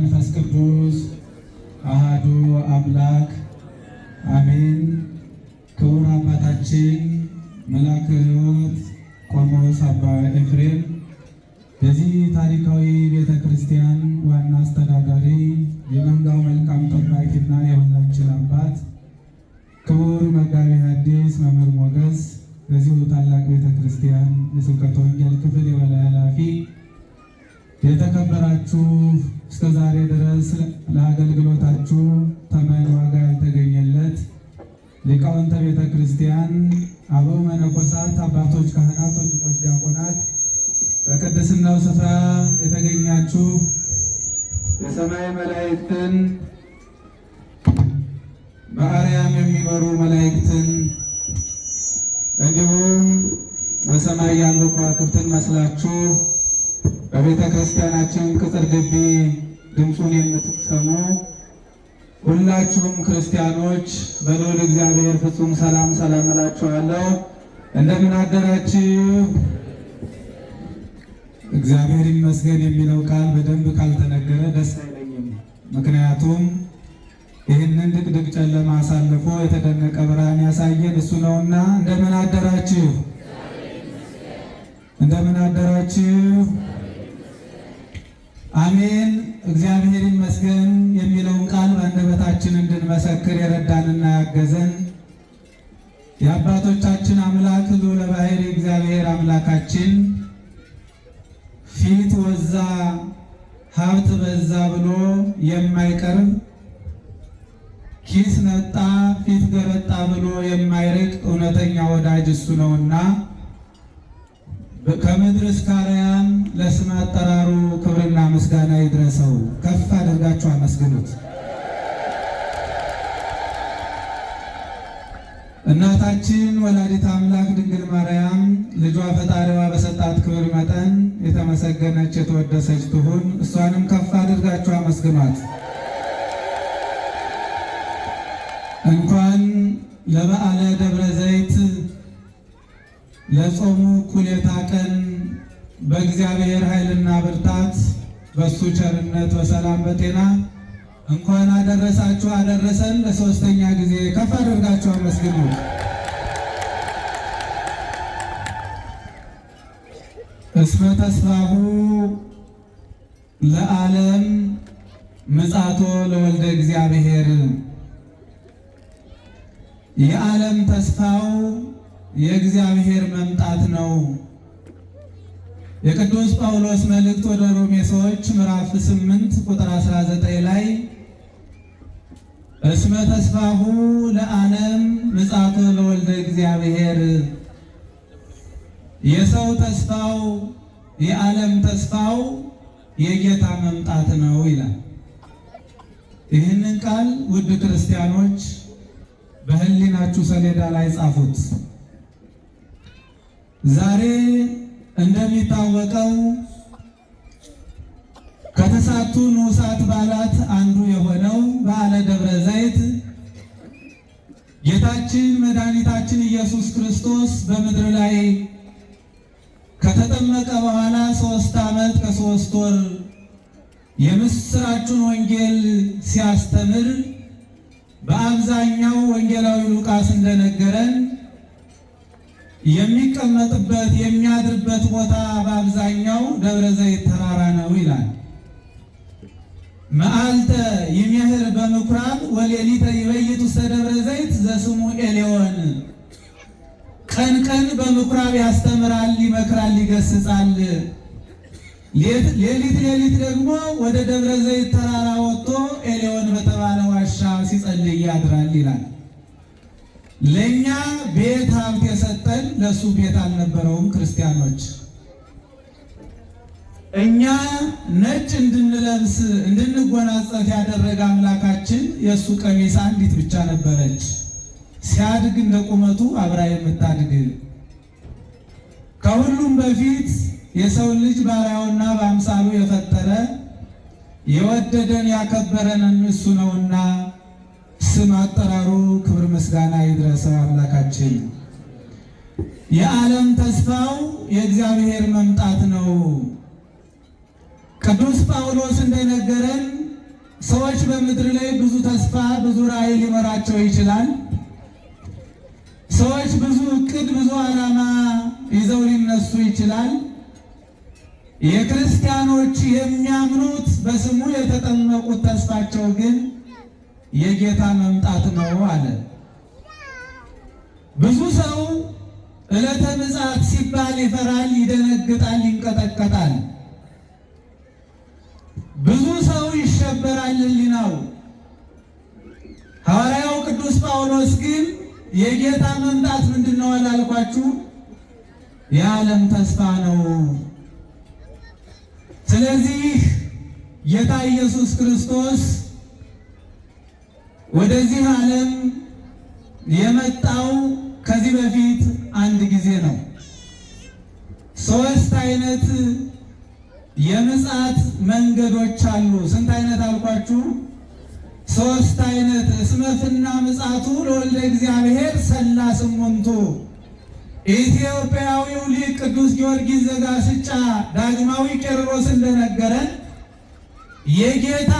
መንፈስ ቅዱስ አሃዱ አምላክ አሜን። ክቡር አባታችን መልአከ ሕይወት ቆሞስ አባ ኤፍሬም የዚህ ታሪካዊ ቤተ ክርስቲያን ዋና አስተዳዳሪ፣ የመንጋው መልካም ጠባቂና የሁላችን አባት ክቡር መጋቤ ሐዲስ መምህር ሞገስ፣ በዚሁ ታላቅ ቤተ ክርስቲያን የስብከተ ወንጌል ክፍል የበላይ ኃላፊ፣ የተከበራችሁ እስከ ዛሬ ድረስ ለአገልግሎታችሁ ተመን ዋጋ ያልተገኘለት ሊቃውንተ ቤተ ክርስቲያን፣ አበው መነኮሳት፣ አባቶች ካህናት፣ ወንድሞች ዲያቆናት፣ በቅድስናው ስፍራ የተገኛችሁ የሰማይ መላእክትን በአርያም የሚኖሩ መላእክትን እንዲሁም በሰማይ ያሉ ከዋክብትን መስላችሁ በቤተ ክርስቲያናችን ቅጥር ግቢ ድምፁን የምትሰሙ ሁላችሁም ክርስቲያኖች በልዑል እግዚአብሔር ፍጹም ሰላም ሰላም እላችኋለሁ። እንደምን አደራችሁ? እግዚአብሔር ይመስገን የሚለው ቃል በደንብ ካልተነገረ ደስ አይለኝም። ምክንያቱም ይህንን ድቅድቅ ጨለማ አሳልፎ የተደነቀ ብርሃን ያሳየን እሱ ነውና። እንደምን አደራችሁ? እንደምን አደራችሁ? አሜን። እግዚአብሔር ይመስገን የሚለውን ቃል በአንደበታችን እንድንመሰክር የረዳንና ያገዘን የአባቶቻችን አምላክ ልዑለ ባሕርይ እግዚአብሔር አምላካችን ፊት ወዛ ሀብት በዛ ብሎ የማይቀርብ ኪስ ነጣ ፊት ገረጣ ብሎ የማይርቅ እውነተኛ ወዳጅ እሱ ነውና ከምድር እስከ አርያም ለስም አጠራሩ ክብርና ምስጋና ይድረሰው። ከፍ አድርጋችሁ አመስግኑት። እናታችን ወላዲት አምላክ ድንግል ማርያም ልጇ ፈጣሪዋ በሰጣት ክብር መጠን የተመሰገነች የተወደሰች ትሁን። እሷንም ከፍ አድርጋችሁ አመስግኗት። እንኳን ለበዓለ ደብረ ዘይት ለጾሙ እኩሌታ ቀን በእግዚአብሔር ኃይልና ብርታት በሱ ቸርነት በሰላም በጤና እንኳን አደረሳችሁ አደረሰን። ለሶስተኛ ጊዜ ከፍ አድርጋችሁ አመስግኑ። እስመ ተስፋሁ ለዓለም ምጽአቶ ለወልደ እግዚአብሔር፣ የዓለም ተስፋው የእግዚአብሔር መምጣት ነው። የቅዱስ ጳውሎስ መልእክት ወደ ሮሜ ሰዎች ምዕራፍ 8 ቁጥር 19 ላይ እስመ ተስፋሁ ለዓለም ምጽአቶ ለወልደ እግዚአብሔር፣ የሰው ተስፋው የዓለም ተስፋው የጌታ መምጣት ነው ይላል። ይህንን ቃል ውድ ክርስቲያኖች በሕሊናችሁ ሰሌዳ ላይ ጻፉት። ዛሬ እንደሚታወቀው ከተሳቱ ንዑሳት በዓላት አንዱ የሆነው በዓለ ደብረ ዘይት ጌታችን መድኃኒታችን ኢየሱስ ክርስቶስ በምድር ላይ ከተጠመቀ በኋላ 3 ዓመት ከ3 ወር የምስራቹን ወንጌል ሲያስተምር በአብዛኛው ወንጌላዊ ሉቃስ እንደነገረን የሚቀመጥበት የሚያድርበት ቦታ በአብዛኛው ደብረ ዘይት ተራራ ነው ይላል። መዓልተ ይሜህር በምኩራብ ወሌሊተ ይበይት ውስተ ደብረ ዘይት ዘስሙ ኤሌዎን፣ ቀን ቀን በምኩራብ ያስተምራል፣ ይመክራል፣ ይገስጻል። ሌሊት ሌሊት ደግሞ ወደ ደብረ ዘይት ተራራ ወጥቶ ኤሌዎን በተባለ ዋሻ ሲጸልይ ያድራል ይላል። ለኛ ቤት ሀብት የሰጠን ለሱ ቤት አልነበረውም። ክርስቲያኖች እኛ ነጭ እንድንለብስ እንድንጎናጸፍ ያደረገ አምላካችን የእሱ ቀሚስ አንዲት ብቻ ነበረች፣ ሲያድግ እንደ ቁመቱ አብራ የምታድግ። ከሁሉም በፊት የሰው ልጅ ባሪያውና በአምሳሉ የፈጠረ የወደደን ያከበረንን እሱ ነውና ስም አጠራሩ ክብር ምስጋና ይድረሰው አምላካችን። የዓለም ተስፋው የእግዚአብሔር መምጣት ነው። ቅዱስ ጳውሎስ እንደነገረን ሰዎች በምድር ላይ ብዙ ተስፋ ብዙ ራዕይ ሊኖራቸው ይችላል። ሰዎች ብዙ እቅድ ብዙ ዓላማ ይዘው ሊነሱ ይችላል። የክርስቲያኖች የሚያምኑት በስሙ የተጠመቁት ተስፋቸው ግን የጌታ መምጣት ነው አለ። ብዙ ሰው ዕለተ ምጽአት ሲባል ይፈራል፣ ይደነግጣል፣ ይንቀጠቀጣል። ብዙ ሰው ይሸበራል ሕሊናው። ሐዋርያው ቅዱስ ጳውሎስ ግን የጌታ መምጣት ምንድን ነው አላልኳችሁ? የዓለም ተስፋ ነው። ስለዚህ ጌታ ኢየሱስ ክርስቶስ ወደዚህ ዓለም የመጣው ከዚህ በፊት አንድ ጊዜ ነው። ሶስት አይነት የምጽአት መንገዶች አሉ። ስንት አይነት አልኳችሁ? ሶስት አይነት። እስመ ፍና ምጽአቱ ለወልደ እግዚአብሔር ሠላስ እሙንቱ። ኢትዮጵያዊው ሊቅ ቅዱስ ጊዮርጊስ ዘጋስጫ ዳግማዊ ቄርሎስ እንደነገረን የጌታ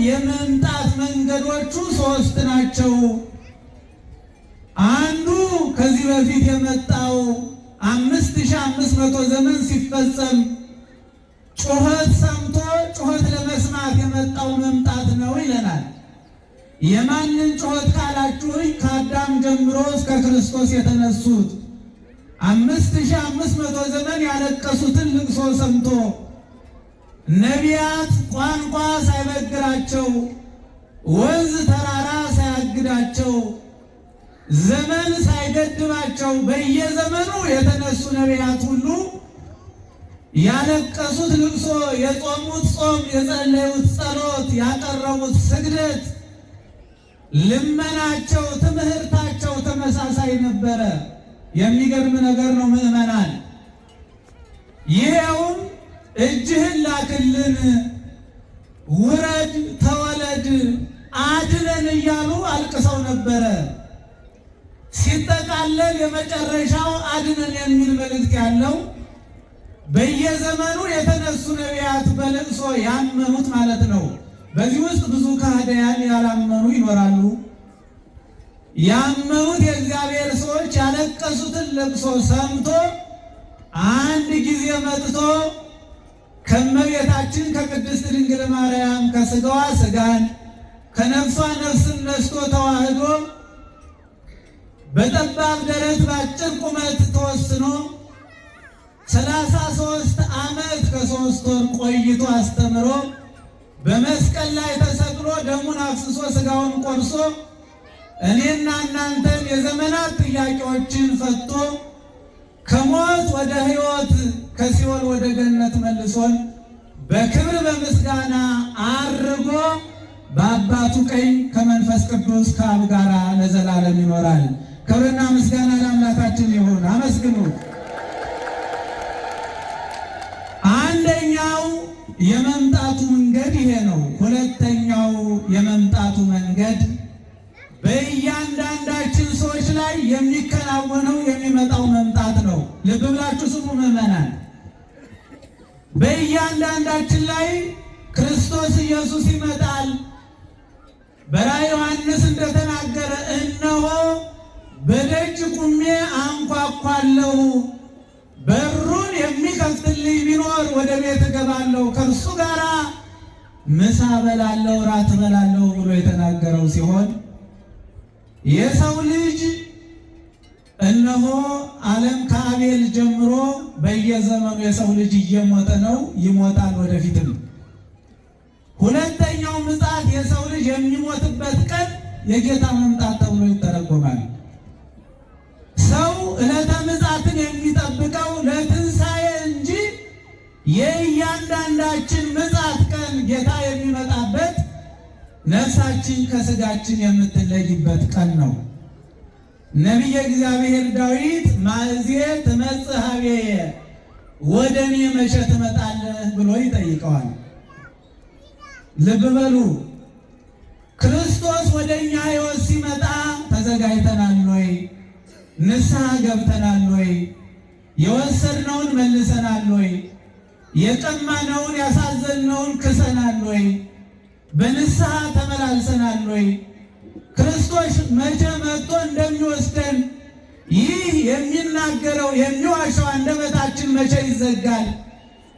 የመምጣት መንገዶቹ ሶስት ናቸው። አንዱ ከዚህ በፊት የመጣው 5500 ዘመን ሲፈጸም ጩኸት ሰምቶ ጩኸት ለመስማት የመጣው መምጣት ነው ይለናል። የማንን ጩኸት ካላችሁኝ ከአዳም ጀምሮ እስከ ክርስቶስ የተነሱት 5500 ዘመን ያለቀሱትን ልቅሶ ሰምቶ ነቢያት ቋንቋ ሳይበግራቸው ወንዝ ተራራ ሳያግዳቸው ዘመን ሳይገድባቸው በየዘመኑ የተነሱ ነቢያት ሁሉ ያለቀሱት ልቅሶ፣ የጾሙት ጾም፣ የጸለዩት ጸሎት፣ ያቀረቡት ስግደት፣ ልመናቸው፣ ትምህርታቸው ተመሳሳይ ነበረ። የሚገርም ነገር ነው ምዕመናን። ይሄውም እጅህን ላክልን፣ ውረድ፣ ተወለድ፣ አድነን እያሉ አልቅሰው ነበረ። ሲጠቃለል የመጨረሻው አድነን የሚል መልእክት ያለው በየዘመኑ የተነሱ ነቢያት በልቅሶ ያመኑት ማለት ነው። በዚህ ውስጥ ብዙ ከሃዲያን ያላመኑ ይኖራሉ። ያመኑት የእግዚአብሔር ሰዎች ያለቀሱትን ለቅሶ ሰምቶ አንድ ጊዜ መጥቶ ከእመቤታችን ከቅድስት ድንግል ማርያም ከሥጋዋ ሥጋን ከነፍሷ ነፍስን ነስቶ ተዋህዶ በጠባብ ደረት በአጭር ቁመት ተወስኖ 33 ዓመት ከ3 ወር ቆይቶ አስተምሮ በመስቀል ላይ ተሰቅሎ ደሙን አፍስሶ ሥጋውን ቆርሶ እኔና እናንተን የዘመናት ጥያቄዎችን ፈቶ ከሞት ወደ ሕይወት ከሲኦል ወደ ገነት መልሶን በክብር በምስጋና አርጎ በአባቱ ቀኝ ከመንፈስ ቅዱስ ከአብ ጋር ለዘላለም ይኖራል። ክብርና ምስጋና ለአምላካችን ይሁን። አመስግኑ። አንደኛው የመምጣቱ መንገድ ይሄ ነው። ሁለተኛው የመምጣቱ መንገድ በእያንዳንዳችን ሰዎች ላይ የሚከናወነው የሚመጣው መምጣት ነው። ልብ ብላችሁ ስሙ ምዕመናን። በእያንዳንዳችን ላይ ክርስቶስ ኢየሱስ ይመጣል። በራዕየ ዮሐንስ እንደተናገረ እነሆ በደጅ ቁሜ አንኳኳለሁ፣ በሩን የሚከፍትልኝ ቢኖር ወደ ቤት እገባለሁ፣ ከእርሱ ጋር ምሳ በላለሁ፣ ራት በላለሁ ብሎ የተናገረው ሲሆን የሰው ልጅ እነሆ ዓለም ከአቤል ጀምሮ በየዘመኑ የሰው ልጅ እየሞተ ነው፣ ይሞታል ወደፊትም። ሁለተኛው ምጽአት የሰው ልጅ የሚሞትበት ቀን የጌታ መምጣት ተብሎ ይተረጎማል። ሰው ዕለተ ምጽአትን የሚጠብቀው ለትንሣኤ እንጂ የእያንዳንዳችን ምጽአት ቀን ጌታ የሚመጣበት ነፍሳችን ከሥጋችን የምትለይበት ቀን ነው። ነቢየ እግዚአብሔር ዳዊት ማእዜ ትመጽእ ኀቤየ፣ ወደ እኔ መቼ ትመጣለህ ብሎ ይጠይቀዋል። ልብ በሉ። ክርስቶስ ወደ እኛ ሕይወት ሲመጣ ተዘጋጅተናል ወይ? ንስሐ ገብተናል ወይ? የወሰድነውን መልሰናል ወይ? የቀማነውን ያሳዘንነውን ክሰናል ወይ? በንስሐ ተመላልሰናል ወይ? ክርስቶስ መቼ መጥቶ እንደሚወስደን ይህ የሚናገረው የሚዋሸው አንደበታችን መቼ ይዘጋል?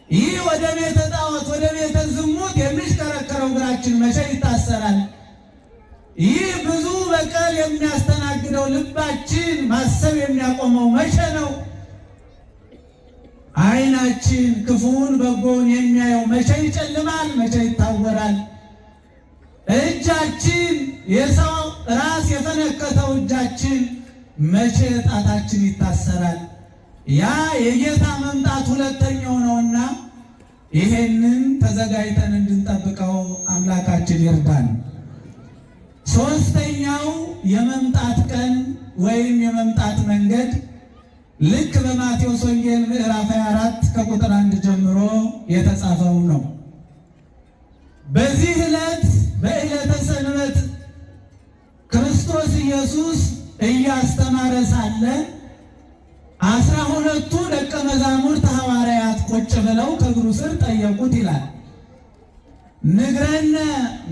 ይህ ወደ ቤተ ጣዖት ወደ ቤተ ዝሙት የሚሽከረከረው እግራችን መቼ ይታሰራል? ይህ ብዙ በቀል የሚያስተናግደው ልባችን ማሰብ የሚያቆመው መቼ ነው? ዓይናችን ክፉውን በጎውን የሚያየው መቼ ይጨልማል? መቼ ይታወራል? እጃችን የሰው ራስ የፈነከተው እጃችን መቼ ጣታችን ይታሰራል? ያ የጌታ መምጣት ሁለተኛው ነውና ይሄንን ተዘጋጅተን እንድንጠብቀው አምላካችን ይርዳን። ሶስተኛው የመምጣት ቀን ወይም የመምጣት መንገድ ልክ በማቴዎስ ወንጌል ምዕራፍ 24 ከቁጥር 1 ጀምሮ የተጻፈው ነው። በዚህ ዕለት በዕለተ ሰንበት ክርስቶስ ኢየሱስ እያስተማረ ሳለ 12ቱ ደቀ መዛሙርት ሐዋርያት ቁጭ ብለው ከእግሩ ስር ጠየቁት ይላል። ንግረነ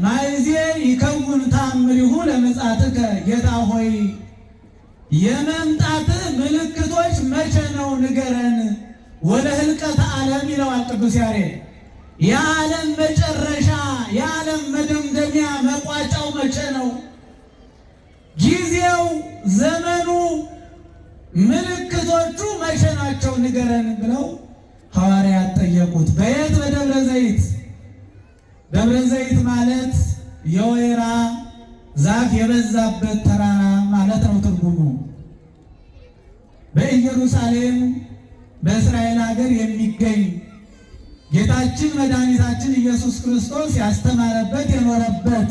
ማይዜ ይከውን ተአምሪሁ ለምጽአትከ፣ ጌታ ሆይ የመምጣትህ ምልክቶች መቼ ነው ንገረን፣ ወደ ህልቀተ ዓለም ይለዋል ቅዱስ ያሬድ። የዓለም መጨረሻ የዓለም መደምደሚያ መቋጫው መቼ ነው? ጊዜው፣ ዘመኑ፣ ምልክቶቹ መቼ ናቸው ንገረን ብለው ሐዋርያት ጠየቁት። በየት? በደብረ ዘይት። ደብረ ዘይት ማለት የወይራ ዛፍ የበዛበት ተራራ ማለት ነው ትርጉሙ። በኢየሩሳሌም በእስራኤል ሀገር የሚገኝ ጌታችን መድኃኒታችን ኢየሱስ ክርስቶስ ያስተማረበት የኖረበት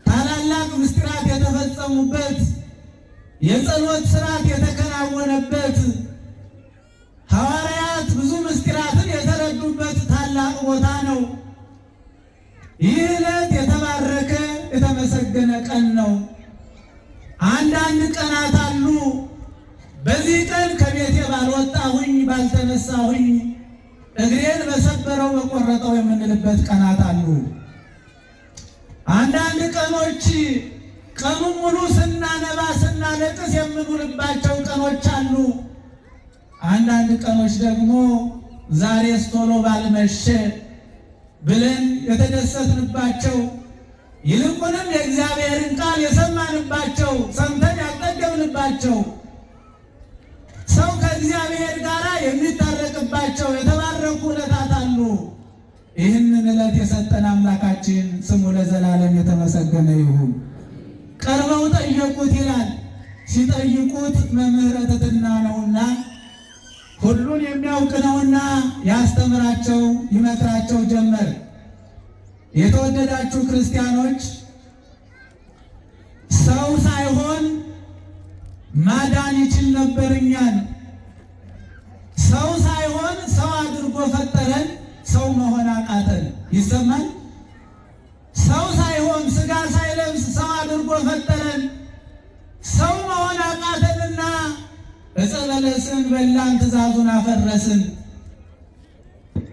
ታላላቅ ምስጢራት የተፈጸሙበት የጸሎት ሥርዓት የተከናወነበት ሐዋርያት ብዙ ምስጢራትን የተረዱበት ታላቅ ቦታ ነው። ይህ ዕለት የተባረከ የተመሰገነ ቀን ነው። አንዳንድ ቀናት አሉ። በዚህ ቀን ከቤቴ ባልወጣሁኝ ባልተነሳሁኝ እግሬን በሰበረው በቆረጠው የምንልበት ቀናት አሉ። አንዳንድ ቀኖች ቀኑን ሙሉ ስናነባ ስናለቅስ የምንውልባቸው ቀኖች አሉ። አንዳንድ ቀኖች ደግሞ ዛሬስ ቶሎ ባልመሸ ብለን የተደሰትንባቸው ይልቁንም የእግዚአብሔርን ቃል የሰማንባቸው ሰምተን ያልጠገብንባቸው ሰው ከእግዚአብሔር ጋር የሚታረቅባቸው የተባረኩ ዕለታት አሉ። ይህንን ዕለት የሰጠን አምላካችን ስሙ ለዘላለም የተመሰገነ ይሁን። ቀርበው ጠየቁት ይላል። ሲጠይቁት መምህረ ትሕትና ነውና ሁሉን የሚያውቅ ነውና ያስተምራቸው ይመክራቸው ጀመር። የተወደዳችሁ ክርስቲያኖች ሰው ሳይሆን ማዳን ይችል ነበር እኛን። ሰው ሳይሆን ሰው አድርጎ ፈጠረን፣ ሰው መሆን አቃተን። ይሰማል። ሰው ሳይሆን ሥጋ ሳይለብስ ሰው አድርጎ ፈጠረን፣ ሰው መሆን አቃተንና ዕፀ በለስን በላን፣ ትእዛዙን አፈረስን።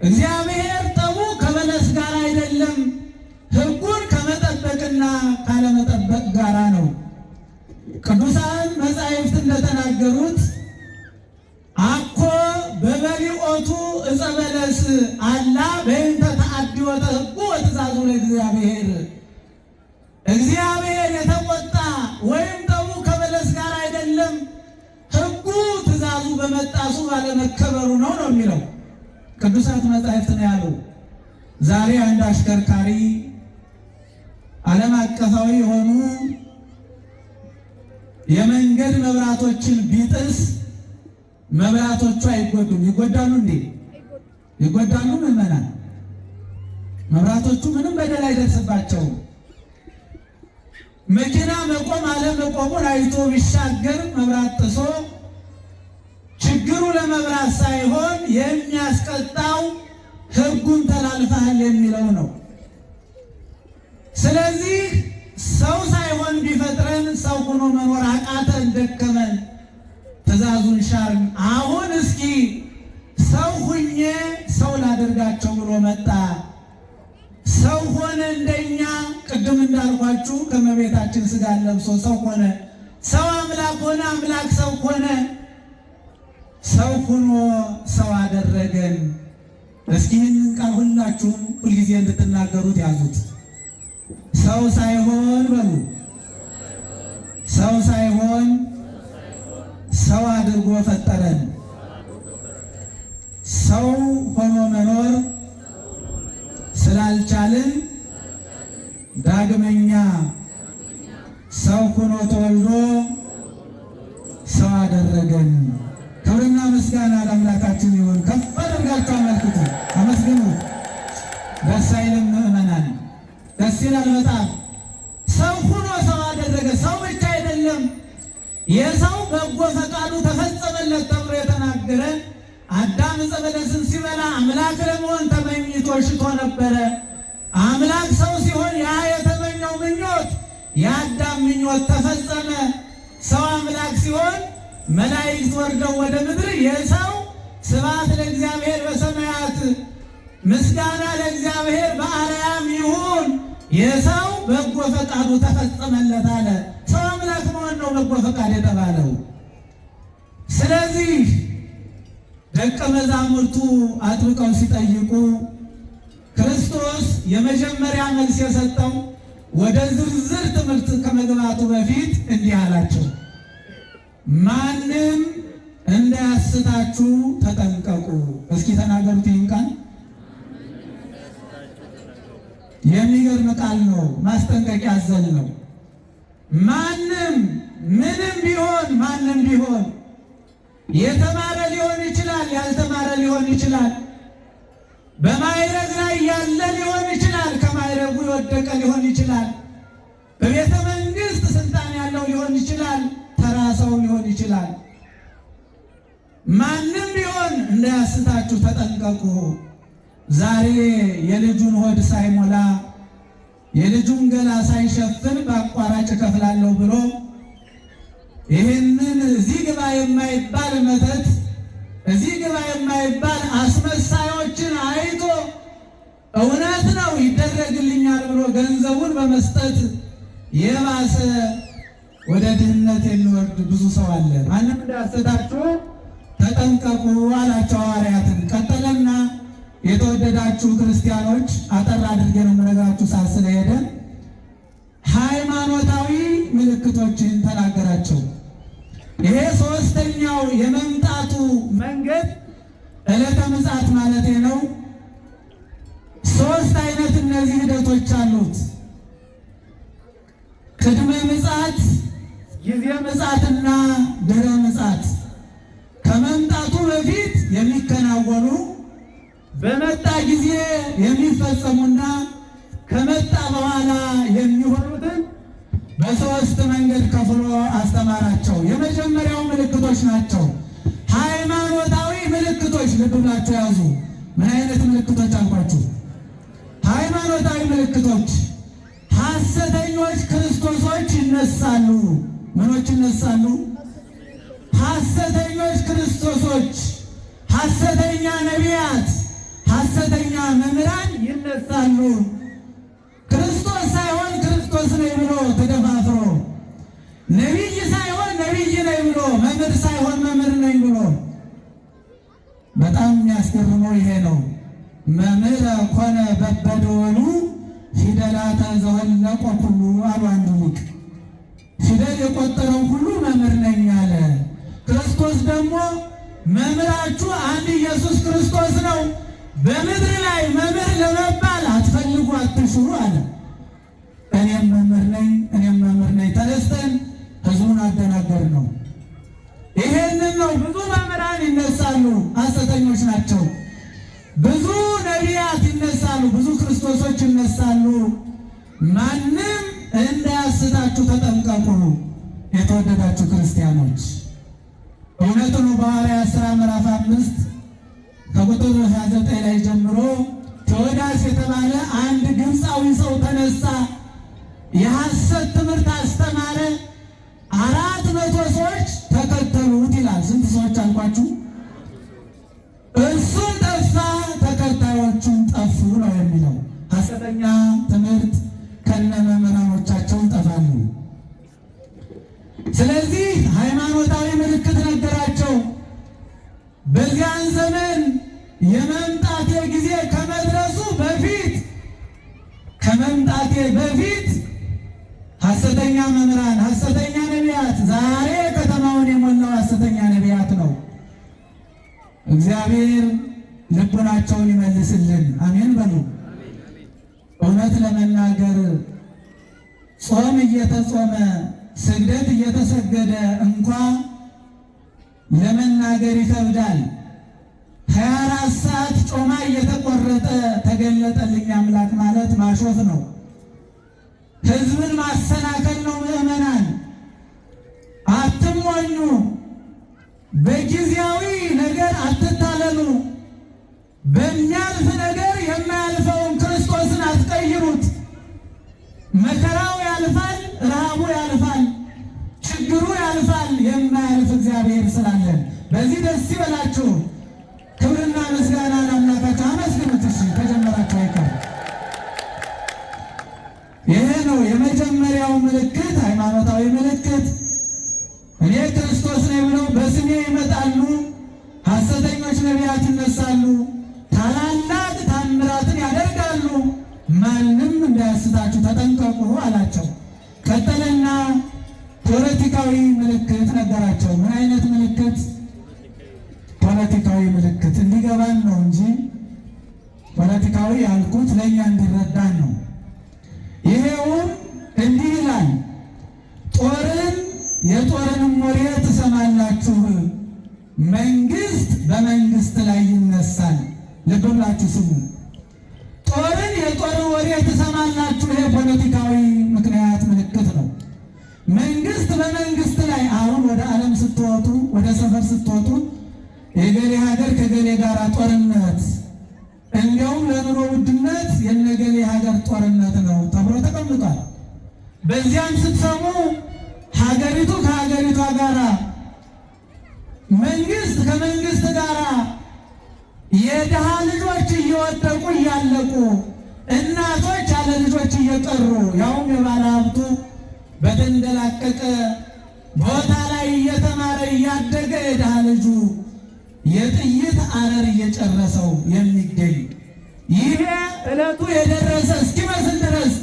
እግዚአብሔር ጠቡ ከበለስ ጋር አይደለም፣ ሕጉን ከመጠበቅና ካለመጠበቅ ጋራ ነው። ቅዱሳን መጻሕፍት እንደተናገሩት አኮ በበሊኦቱ ዕፀ በለስ አላ በእንተ ተአድወተ ሕጉ ወትእዛዙ ለእግዚአብሔር። እግዚአብሔር የተቆጣ ወይም ጠቡ ከበለስ ጋር አይደለም፣ ሕጉ ትእዛዙ በመጣሱ ባለመከበሩ ነው የሚለው ቅዱሳት መጻሕፍት ነው ያሉ። ዛሬ አንድ አሽከርካሪ ዓለም አቀፋዊ የሆኑ የመንገድ መብራቶችን ቢጥስ መብራቶቹ አይጎዱም? ይጎዳሉ እንዴ? ይጎዳሉ። ምዕመናን መብራቶቹ ምንም በደል አይደርስባቸውም። መኪና መቆም አለመቆሙን አይቶ ቢሻገር መብራት ጥሶ ችግሩ ለመብራት ሳይሆን የሚያስቀጣው ሕጉን ተላልፈሃል የሚለው ነው። ስለዚህ ሰው ሳይሆን ቢፈጥረን ሰው ሆኖ መኖር አቃተን፣ ደከመን፣ ትእዛዙን ሻርን። አሁን እስኪ ሰው ሁኜ ሰው ላደርጋቸው ብሎ መጣ። ሰው ሆነ እንደኛ ቅድም እንዳልኳችሁ ከመቤታችን ሥጋ ለብሶ ሰው ሆነ። ሰው አምላክ ሆነ፣ አምላክ ሰው ሆነ። ሰው ሆኖ ሰው አደረገን። እስኪ ይህንን ቃል ሁላችሁም ሁልጊዜ እንድትናገሩት ያዙት። ሰው ሳይሆን በሉ፣ ሰው ሳይሆን ሰው አድርጎ ፈጠረን። ሰው ሆኖ መኖር ስላልቻልን ዳግመኛ ሰው ሆኖ ተወልዶ ሰው አደረገን። ክብርና ምስጋና ለአምላካችን ይሁን። ከፍ አድርጋችሁ አመልክቱ፣ አመስግኑት። ደስ አይልም ምዕመናን? ደስ ይላል በጣም። ሰው ሆኖ ሰው አደረገ። ሰው ብቻ አይደለም፣ የሰው በጎ ፈቃዱ ተፈጸመለት ተብሎ የተናገረ አዳም ዕፀ በለስን ሲበላ አምላክ ለመሆን ተመኝቶ ሽቶ ነበረ። አምላክ ሰው ሲሆን ያ የተመኘው ምኞት የአዳም ምኞት ተፈጸመ። ሰው አምላክ ሲሆን መላእክት ወርደው ወደ ምድር የሰው ስብሐት ለእግዚአብሔር በሰማያት ምስጋና ለእግዚአብሔር በአርያም ይሁን፣ የሰው በጎ ፈቃዱ ተፈጸመለት አለ። ሰው አምላክ መሆን ነው በጎ ፈቃድ የተባለው። ስለዚህ ደቀ መዛሙርቱ አጥብቀው ሲጠይቁ ክርስቶስ የመጀመሪያ መልስ የሰጠው ወደ ዝርዝር ትምህርት ከመግባቱ በፊት እንዲህ አላቸው፣ ማንም እንዳያስታችሁ ተጠንቀቁ። እስኪ ተናገሩት ይህን ቃል። የሚገርም ቃል ነው፣ ማስጠንቀቂያ አዘል ነው። ማንም ምንም ቢሆን ማንም ቢሆን የተማረ ሊሆን ይችላል፣ ያልተማረ ሊሆን ይችላል፣ በማዕረግ ላይ ያለ ሊሆን ይችላል፣ ከማዕረጉ የወደቀ ሊሆን ይችላል፣ በቤተ መንግስት ስልጣን ያለው ሊሆን ይችላል፣ ተራ ሰው ሊሆን ይችላል። ማንም ቢሆን እንዳያስታችሁ ተጠንቀቁ። ዛሬ የልጁን ሆድ ሳይሞላ የልጁን ገላ ሳይሸፍን በአቋራጭ እከፍላለሁ ብሎ ይህንን እዚህ ግባ የማይባል መተት እዚህ ግባ የማይባል አስመሳዮችን አይቶ እውነት ነው ይደረግልኛል ብሎ ገንዘቡን በመስጠት የባሰ ወደ ድህነት የሚወርድ ብዙ ሰው አለ። ማንም እንዳያስታችሁ ተጠንቀቁ አላቸው ሐዋርያትን። ቀጠለና የተወደዳችሁ ክርስቲያኖች አጠር አድርጌ ነው የምነግራችሁ ሰዓት ስለሄደ ሃይማኖታዊ ምልክቶችን ተናገራቸው። ይሄ ሶስተኛው የመምጣቱ መንገድ ዕለተ ምጽአት ማለቴ ነው። ሶስት አይነት እነዚህ ሂደቶች አሉት። ቅድመ ምጽአት፣ ጊዜ ምጽአትና ድህረ ምጽአት። ከመምጣቱ በፊት የሚከናወኑ በመጣ ጊዜ የሚፈጸሙና ከመጣ በኋላ የሚሆኑትን በሶስት መንገድ ከፍሎ አስተማራቸው። የመጀመሪያው ምልክቶች ናቸው፣ ሃይማኖታዊ ምልክቶች። ልብ ብላችሁ ያዙ። ምን አይነት ምልክቶች አልኳችሁ? ሃይማኖታዊ ምልክቶች። ሐሰተኞች ክርስቶሶች ይነሳሉ። ምኖች ይነሳሉ? ሐሰተኞች ክርስቶሶች፣ ሐሰተኛ ነቢያት፣ ሐሰተኛ መምህራን ይነሳሉ። ክርስቶስ ሳይሆን ክርስቶስ ነኝ ብሎ ተደፋፍሮ፣ ነቢይ ሳይሆን ነቢይ ነኝ ብሎ፣ መምህር ሳይሆን መምህር ነኝ ብሎ። በጣም የሚያስገርመው ይሄ ነው። መምህር ኮነ በበደወሉ ፊደላተ ዘወለቆ ኩሉ አሉ አንዱ ሊቅ። ፊደል የቆጠረው ሁሉ መምህር ነኝ አለ። ክርስቶስ ደግሞ መምህራችሁ አንድ ኢየሱስ ክርስቶስ ነው፣ በምድር ላይ መምህር ለመባል አትፈልጉ አትሽሩ አለ። እኔም መምህር ነኝ፣ እኔም መምህር ነኝ። ተነስተን ህዝቡን አደናገር ነው። ይሄንን ነው። ብዙ መምህራን ይነሳሉ፣ ሐሰተኞች ናቸው። ብዙ ነቢያት ይነሳሉ፣ ብዙ ክርስቶሶች ይነሳሉ። ማንም እንዳያስታችሁ ተጠንቀቁ። የተወደዳችሁ ክርስቲያኖች እውነቱ ነው። በሐዋርያት ሥራ ምዕራፍ 5 ከቁጥር 29 ላይ ጀምሮ ቴዎዳስ የተባለ አንድ ግብፃዊ ሰው ተነሳ፣ የሐሰት ትምህርት አስተማረ። 400 ሰዎች ተከተሉት ይላል። ስንት ሰዎች አልኳችሁ? እሱም ጠፋ፣ ተከታዮቹም ጠፉ ነው የሚለው። ሐሰተኛ ትምህርት ከነመ የመምጣቴ ጊዜ ከመድረሱ በፊት ሐሰተኛ መምህራን፣ ሐሰተኛ ነቢያት፣ ዛሬ ከተማውን የሞላው ሐሰተኛ ነቢያት ነው። እግዚአብሔር ልቡናቸውን ይመልስልን። አሜን በሉ። እውነት ለመናገር ጾም እየተጾመ ስግደት እየተሰገደ እንኳ ለመናገር ይከብዳል። 24 ሰዓት ጮማ እየተቆረጠ ተገለጠልኝ አምላክ ማለት ማሾፍ ነው። ሕዝብን ማሰናከል ነው። ምዕመናን አትሞኙ፣ በጊዜያዊ ነገር አትታለሉ። በሚያልፍ ነገር የማያልፈውን ክርስቶስን አትቀይሩት። መከራው ያልፋል፣ ረሃቡ ያልፋል፣ ችግሩ ያልፋል። የማያልፍ እግዚአብሔር ስላለን በዚህ ደስ ይበላችሁ። ክብርና ምስጋና ለአምላካችሁ። አመስግኑት። እሺ ከጀመራችሁ አይቀር። ይሄ ነው የመጀመሪያው ምልክት፣ ሃይማኖታዊ ምልክት። እኔ ክርስቶስ ነኝ ብለው በስሜ ይመጣሉ፣ ሐሰተኞች ነቢያት ይነሳሉ፣ ታላላቅ ታምራትን ያደርጋሉ፣ ማንም እንዳያስታችሁ ተጠንቀቁ አላቸው። ቀጠለና ፖለቲካዊ ምልክት ነገራቸው። ምን አይነት ምልክት? ፖለቲካዊ ምልክት እንዲገባን ነው እንጂ ፖለቲካዊ ያልኩት ለእኛ እንዲረዳን ነው። ይሄውም እንዲህ ይላል፣ የጦርንም ወሬ ትሰማላችሁ፣ መንግስት በመንግስት ላይ ይነሳል። ልብ ብላችሁ ስሙ። የጦርን ወሬ ትሰማላችሁ። ይሄ ፖለቲካዊ ምክንያት ምልክት ነው። መንግስት በመንግስት ላይ አሁን ወደ ዓለም ስትወጡ፣ ወደ ሰፈር ስትወጡ የገሌ ሀገር ከገሌ ጋር ጦርነት፣ እንዲያውም ለኑሮ ውድነት የነገሌ ሀገር ጦርነት ነው ተብሎ ተቀምጧል። በዚያም ስትሰሙ ሀገሪቱ ከሀገሪቷ ጋራ፣ መንግስት ከመንግስት ጋራ የድሃ ልጆች እየወደቁ እያለቁ፣ እናቶች ያለ ልጆች እየቀሩ፣ ያውም የባለ ሀብቱ በተንደላቀቀ ቦታ ላይ እየተማረ እያደገ የድሃ ልጁ የጥይት አረር እየጨረሰው የሚገኝ ይሄ ዕለቱ የደረሰ እስኪመስል ድረስ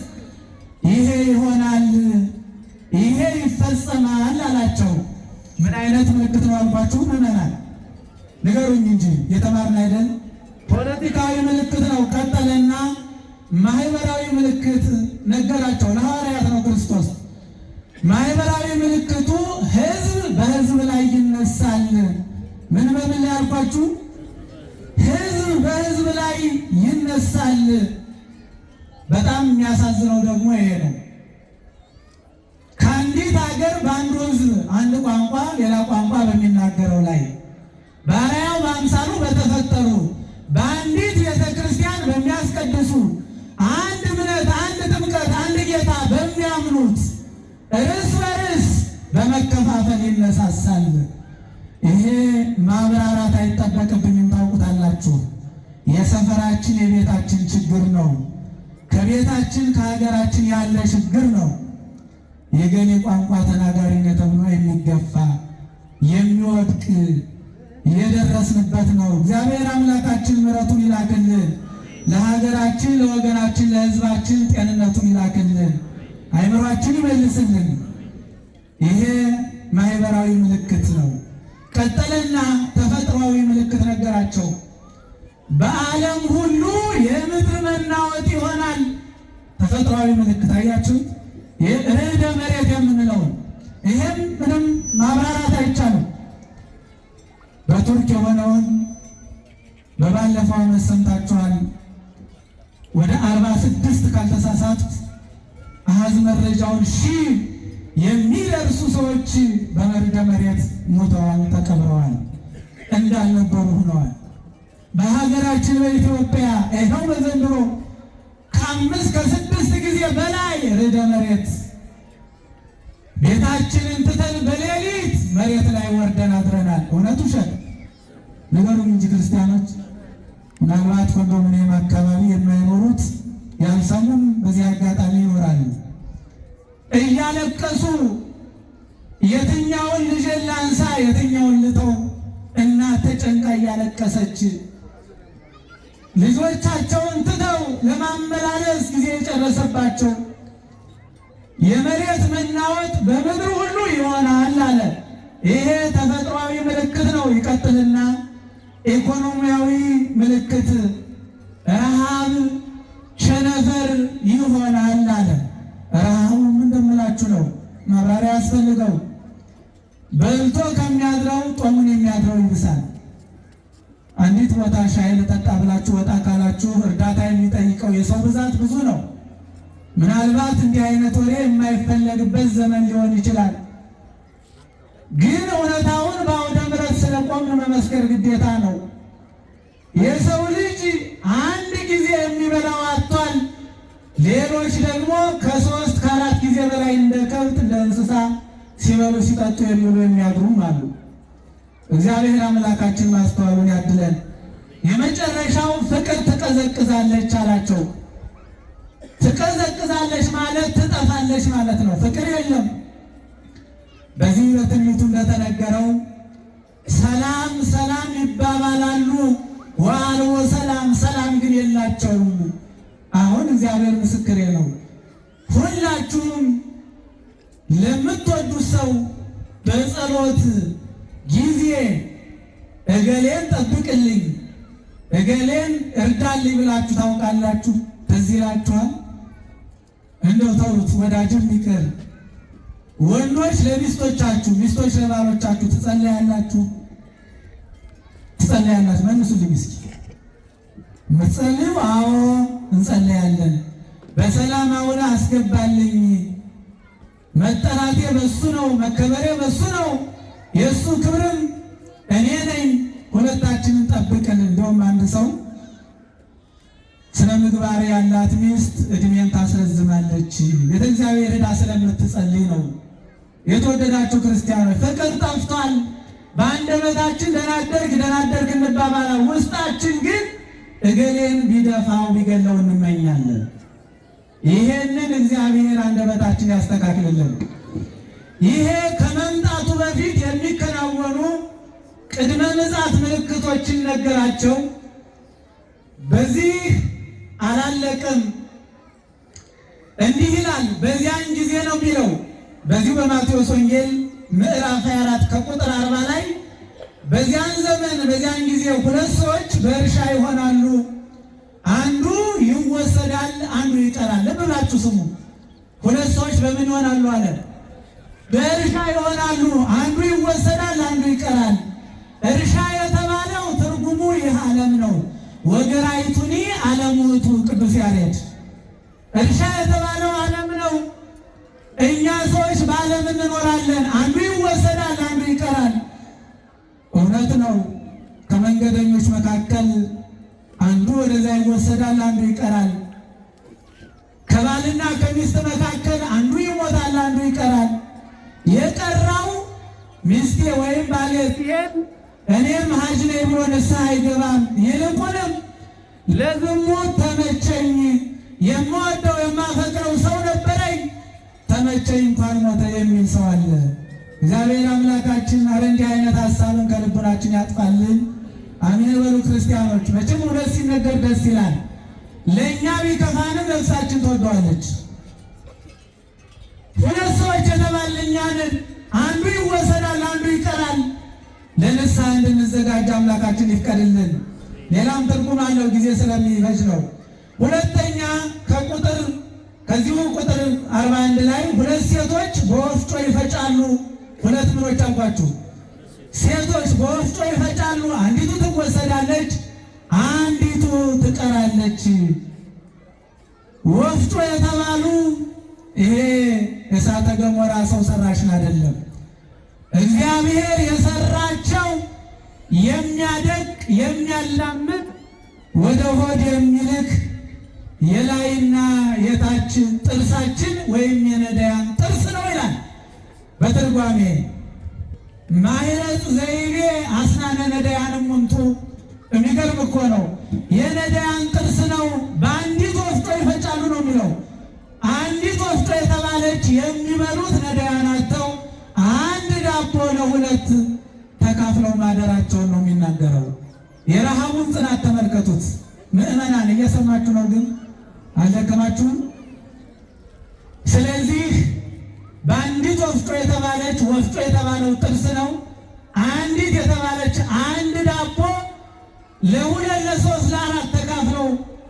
ይሄ ይሆናል፣ ይሄ ይፈጸማል አላቸው። ምን አይነት ምልክት ነው አልኳችሁ? ምዕመናን ንገሩኝ እንጂ የተማርን አይደል? ፖለቲካዊ ምልክት ነው። ቀጠለና ማህበራዊ ምልክት ነገራቸው። ለሐዋርያት ነው ክርስቶስ። ማህበራዊ ምልክቱ ህዝብ በህዝብ ላይ ይነሳል። ምን በምን ላይ አልኳችሁ? ህዝብ በህዝብ ላይ ይነሳል። በጣም የሚያሳዝነው ደግሞ ይሄ ነው። ከአንዲት ሀገር በአንዱ ህዝብ አንድ ቋንቋ ሌላ ቋንቋ በሚናገረው ላይ በአርአያው በአምሳሉ በተፈጠሩ በአንዲት ቤተ ክርስቲያን በሚያስቀድሱ አንድ እምነት፣ አንድ ጥምቀት፣ አንድ ጌታ በሚያምኑት እርስ በርስ በመከፋፈል ይነሳሳል። ይሄ ማብራራት አይጠበቅብኝም፣ ታውቁታላችሁ። የሰፈራችን የቤታችን ችግር ነው። ከቤታችን ከሀገራችን ያለ ችግር ነው። የገሌ ቋንቋ ተናጋሪ ነው ተብሎ የሚገፋ የሚወድቅ የደረስንበት ነው። እግዚአብሔር አምላካችን ምሕረቱን ይላክልን፣ ለሀገራችን፣ ለወገናችን፣ ለሕዝባችን ጤንነቱን ይላክልን፣ አይምሯችን ይመልስልን። ይሄ ማህበራዊ ምልክት ነው። ቀጠለና ተፈጥሯዊ ምልክት ነገራቸው። በዓለም ሁሉ የምድር መናወጥ ይሆናል። ተፈጥሯዊ ምልክት አያችሁ፣ ርዕደ መሬት የምንለውን ይሄም ምንም ማብራራት አይቻልም። በቱርክ የሆነውን በባለፈው ዓመት ሰምታችኋል። ወደ 46 ካልተሳሳት አሃዝ መረጃውን ሺህ የሚደርሱ ሰዎች በርዕደ መሬት ሞተዋል፣ ተቀብረዋል፣ እንዳልነበሩ ሆነዋል። በሀገራችን በኢትዮጵያ ይኸው በዘንድሮ ከ5 ከ6 ጊዜ በላይ ርዕደ መሬት ቤታችንን ትተን በሌሊት መሬት ላይ ወርደን አድረናል። እውነቱ ውሸት ንገሩኝ እንጂ ክርስቲያኖች፣ ምናልባት ኮንዶሚኒየም አካባቢ የማይኖሩት ያልሰሙም በዚህ አጋጣሚ ይኖራሉ። እያለቀሱ የትኛውን ልጄን ላንሳ፣ የትኛውን ልተው፣ እናት ተጨንቃ እያለቀሰች ልጆቻቸውን ትተው ለማመላለስ ጊዜ የጨረሰባቸው የመሬት መናወጥ በምድር ሁሉ ይሆናል አለ። ይሄ ተፈጥሯዊ ምልክት ነው። ይቀጥልና ኢኮኖሚያዊ ምልክት ረሃብ፣ ቸነፈር ይሆናል አለ። ረሃቡ ምን እንደምላችሁ ነው? ማብራሪያ ያስፈልገው። በልቶ ከሚያድረው ጦሙን የሚያድረው ይብሳል። አንዲት ቦታ ሻይ ልጠጣ ብላችሁ ወጣ ካላችሁ እርዳታ የሚጠይቀው የሰው ብዛት ብዙ ነው። ምናልባት እንዲህ አይነት ወሬ የማይፈለግበት ዘመን ሊሆን ይችላል። ግን እውነታውን በአውደ ምሕረት ስለቆምን መመስከር ግዴታ ነው። የሰው ልጅ አንድ ጊዜ የሚበላው አጥቷል። ሌሎች ደግሞ ከ3 ከ4 ጊዜ በላይ እንደ ከብት እንደ እንስሳ ሲበሉ ሲጠጡ የሚውሉ የሚያድሩም አሉ። እግዚአብሔር አምላካችን ማስተዋሉን ያድለን። የመጨረሻው ፍቅር ትቀዘቅዛለች አላቸው። ትቀዘቅዛለች ማለት ትጠፋለች ማለት ነው። ፍቅር የለም። በዚህ በትንቢቱ እንደተነገረው ሰላም ሰላም ይባባላሉ፣ ወአልቦ ሰላም፣ ሰላም ግን የላቸውም። አሁን እግዚአብሔር ምስክሬ ነው። ሁላችሁም ለምትወዱት ሰው በጸሎት ጊዜ እገሌን ጠብቅልኝ፣ እገሌን እርዳልኝ ብላችሁ ታውቃላችሁ? ትዝ ይላችኋል? እንደው ተውት፣ ወዳጅም ይቅር። ወንዶች ለሚስቶቻችሁ፣ ሚስቶች ለባሎቻችሁ ትጸለያላችሁ? ትጸለያላችሁ? መልሱልኝ እስኪ። የምትጸልዩ? አዎ እንጸለያለን። በሰላም አውለህ አስገባልኝ፣ መጠራቴ በሱ ነው፣ መከበሬ በሱ ነው፣ የእሱ ክብርም እኔ ነኝ፣ ሁለታችንን ጠብቅን። እንደውም አንድ ሰው ስነ ምግባር ያላት ሚስት እድሜን ታስረዝማለች፣ ቤተ እግዚአብሔር ሄዳ ስለምትጸልይ ነው። የተወደዳችሁ ክርስቲያኖች ፍቅር ጠፍቷል። በአንደበታችን ደህና አደርክ እንባባላለን፣ ውስጣችን ግን እገሌን ቢደፋው ቢገለው እንመኛለን። ይሄንን እግዚአብሔር አንደበታችን ያስተካክልልን። ይሄ ከመምጣቱ በፊት የሚከናወኑ ቅድመ ምጽአት ምልክቶችን ነገራቸው። በዚህ አላለቅም። እንዲህ ይላል። በዚያን ጊዜ ነው የሚለው በዚሁ በማቴዎስ ወንጌል ምዕራፍ 24 ከቁጥር 40 ላይ በዚያን ዘመን በዚያን ጊዜ 2 ሰዎች በእርሻ ይሆናሉ፣ አንዱ ይወሰዳል፣ አንዱ ይቀራል። ልብ ብላችሁ ስሙ። 2 ሰዎች በምን ይሆናሉ አለ? በእርሻ ይሆናሉ፣ አንዱ ይወሰዳል፣ አንዱ ይቀራል። እርሻ የተባለው ትርጉሙ ይህ ዓለም ነው። ወገራይቱኒ ዓለሙቱ ቅዱስ ያሬድ። እርሻ የተባለው ዓለም ነው። እኛ ሰዎች በዓለም እንኖራለን። አንዱ ይወሰዳል፣ አንዱ ይቀራል። እውነት ነው። ከመንገደኞች መካከል አንዱ ወደዛ ይወሰዳል፣ አንዱ ይቀራል። ከባልና ከሚስት መካከል አንዱ ይሞታል፣ አንዱ ይቀራል። የቀራው ሚስቴ ወይም ባሌ ሲሄድ እኔም ሀጅ ነኝ ብሎ ንስሐ አይገባም። ይልቁንም ለዝሙት ተመቸኝ፣ የምወደው የማፈቅረው ሰው ነበረኝ፣ ተመቸኝ እንኳን ሞተ የሚል ሰው አለ። እግዚአብሔር አምላካችን አረ እንዲህ አይነት ሀሳብን ከልቡናችን ያጥፋልን። አሜን በሉ ክርስቲያኖች። መቼም እውነት ሲነገር ደስ ይላል። ለእኛ ቢከፋንም ነፍሳችን ትወደዋለች። 2 ሰዎች የተባልን እኛ ነን። አንዱ ይወሰዳል፣ አንዱ ይቀራል። ለንስሐ እንድንዘጋጅ አምላካችን ይፍቀድልን። ሌላም ትርጉም አለው፣ ጊዜ ስለሚፈጅ ነው። ሁለተኛ ከዚሁ ቁጥር 41 ላይ 2 ሴቶች በወፍጮ ይፈጫሉ። 2 ምኖች አልኳችሁ? ሴቶች በወፍጮ ይፈጫሉ። አንዲቱ ትወሰዳለች፣ አንዲቱ ትቀራለች። ወፍጮ የተባሉ ይሄ እሳተ ገሞራ ሰው ሰራሽን አይደለም። እግዚአብሔር የሰራቸው የሚያደቅ የሚያላምጥ ወደ ሆድ የሚልክ የላይና የታችን ጥርሳችን ወይም የነዳያን ጥርስ ነው ይላል በትርጓሜ። ማይረጽ ዘይቤ አስናነ ነዳያንም ሙንቱ። የሚገርም እኮ ነው። የነዳያን ጥርስ ነው። በአንዲት ወፍጮ ይፈጫሉ ነው የሚለው። አንዲት ወፍጮ የተባለች የሚበሉት ነዳያናቸው አንድ ዳቦ ለ2 ተካፍለው ማደራቸውን ነው የሚናገረው። የረሃቡን ጽናት ተመልከቱት። ምእመናን እየሰማችሁ ነው? ግን አልደከማችሁም? ስለዚህ በአንዲት ወፍጮ የተባለች ወፍጮ የተባለው ጥርስ ነው። አንዲት የተባለች አንድ ዳቦ ለሁለት ለሶስት ለአራት ተካፍለው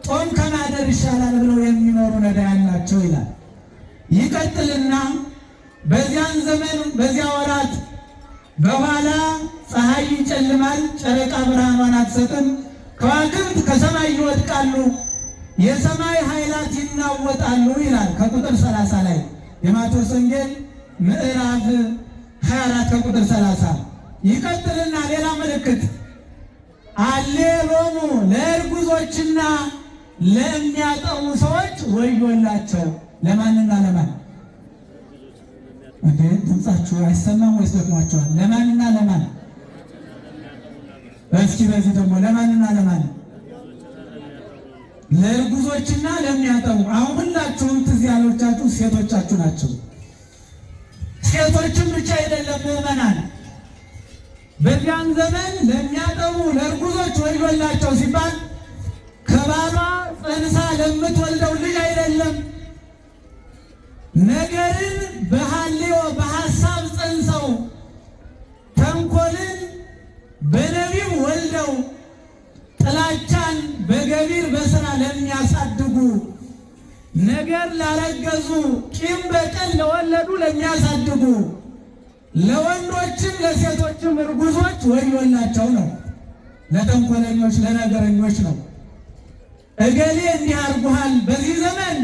ጦም ከማደር ይሻላል ብለው የሚኖሩ ነዳያን ናቸው ይላል። ይቀጥልና በዚያን ዘመን በዚያ ወራት በኋላ ፀሐይ ይጨልማል፣ ጨረቃ ብርሃኗን አትሰጥም፣ ከዋክብት ከሰማይ ይወድቃሉ፣ የሰማይ ኃይላት ይናወጣሉ ይላል ከቁጥር 30 ላይ የማቴዎስ ወንጌል ምዕራፍ 24 ከቁጥር 30። ይቀጥልና ሌላ ምልክት አሌሎሙ ለእርጉዞችና ለሚያጠቡ ሰዎች ወዮላቸው። ለማንና ለማን? እንዴ ድምጻችሁ አይሰማም ወይስ ደክሟቸዋል? ለማንና ለማን? እስኪ በዚህ ደግሞ ለማንና ለማን? ለእርጉዞችና ለሚያጠቡ። አሁን ሁላችሁም ትዝ ያሎቻችሁ ሴቶቻችሁ ናቸው። ሴቶችም ብቻ አይደለም ምዕመናን። በዚያን ዘመን ለሚያጠቡ ለእርጉዞች ወዮላቸው ሲባል ከባሏ ጸንሳ ለምትወልደው ልጅ አይደለም። ነገርን በሐልዮ በሐሳብ ጸንሰው ተንኮልን በነቢብ ወልደው ጥላቻን በገቢር በስራ ለሚያሳድጉ ነገር ላረገዙ ቂም በቀል ለወለዱ ለሚያሳድጉ ለወንዶችም ለሴቶችም እርጉዞች ወዮላቸው ነው። ለተንኮለኞች ለነገረኞች ነው። እገሌ እንዲህ አድርጓል፣ በዚህ ዘመን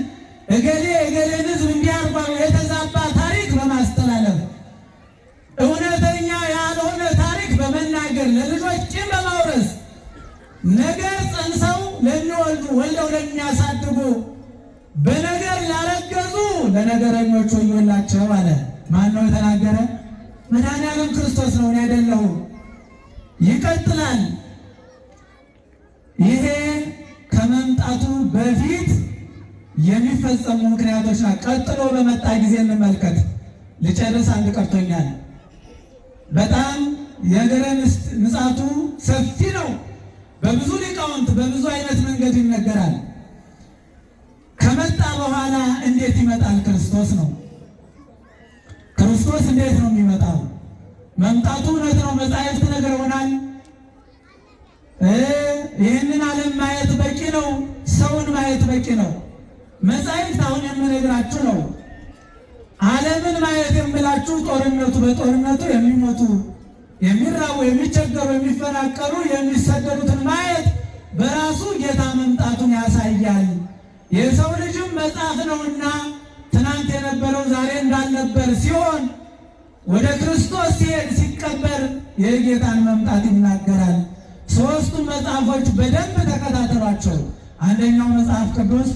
እገሌ እገሌን ሕዝብ እንዲህ አድርጓል፣ የተዛባ ታሪክ በማስተላለፍ እውነተኛ ያልሆነ ታሪክ በመናገር ለልጆች ቂም በማውረስ ነገር ጸንሰው ለሚወልዱ ወልደው ለሚያሳድጉ በነገር ላረገዙ ለነገረኞች ወዮላቸው አለ። ማን ነው የተናገረ? መድኃኔዓለም ክርስቶስ ነው፣ እኔ አይደለሁም። ይቀጥላል። ይሄ ከመምጣቱ በፊት የሚፈጸሙ ምክንያቶች ናቸው። ቀጥሎ በመጣ ጊዜ እንመልከት። ልጨርስ፣ አንድ ቀርቶኛል። በጣም የነገረ ምጽአቱ ሰፊ ነው። በብዙ ሊቃውንት በብዙ አይነት መንገድ ይነገራል። ከመጣ በኋላ እንዴት ይመጣል? ክርስቶስ ነው። ክርስቶስ እንዴት ነው የሚመጣው? መምጣቱ እውነት ነው፣ መጻሕፍት ነግረውናል። ይህንን ዓለም ማየት በቂ ነው፣ ሰውን ማየት በቂ ነው። መጻሕፍት አሁን የምነግራችሁ ነው። ዓለምን ማየት የምላችሁ ጦርነቱ በጦርነቱ የሚሞቱ የሚራቡ የሚቸገሩ የሚፈናቀሉ የሚሰደዱትን ማየት በራሱ ጌታ መምጣቱን ያሳያል። የሰው ልጅም መጽሐፍ ነውና ትናንት የነበረው ዛሬ እንዳልነበር ሲሆን ወደ ክርስቶስ ሲሄድ ሲቀበር የጌታን መምጣት ይናገራል። ሦስቱ መጽሐፎች በደንብ ተከታተሏቸው። አንደኛው መጽሐፍ ቅዱስ፣